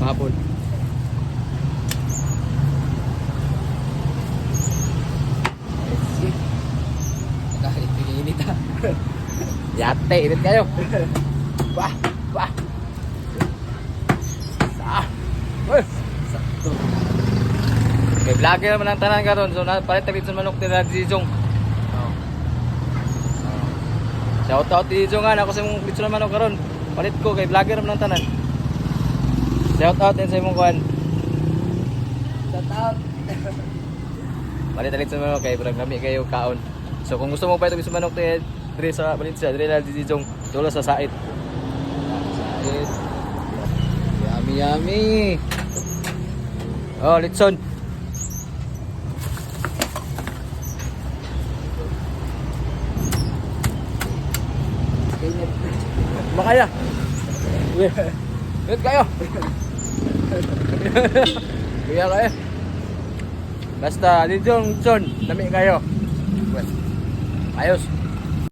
Mahapon. Kahit init ha. Yate, init kayo. Bah, bah. Sakto. Okay, vlogger naman ang tanan karon. So palit taglit sa manok ni Dijong. Shout out Dijong nga ako sa imong litson manok karon. Palit ko kay vlogger naman ang tanan. Shout out din sa imong kuan. Shout out. Palit taglit sa manok kay brag lami kayo kaon. So kung gusto mo pa ito sa manok dire sa Valencia, dire na Dijong tulo sa Sait. Sait. Yummy yummy. Oh, litson. Makaya. Wait kayo. Kuya kayo. Basta litson, litson, lami kayo. Ayos.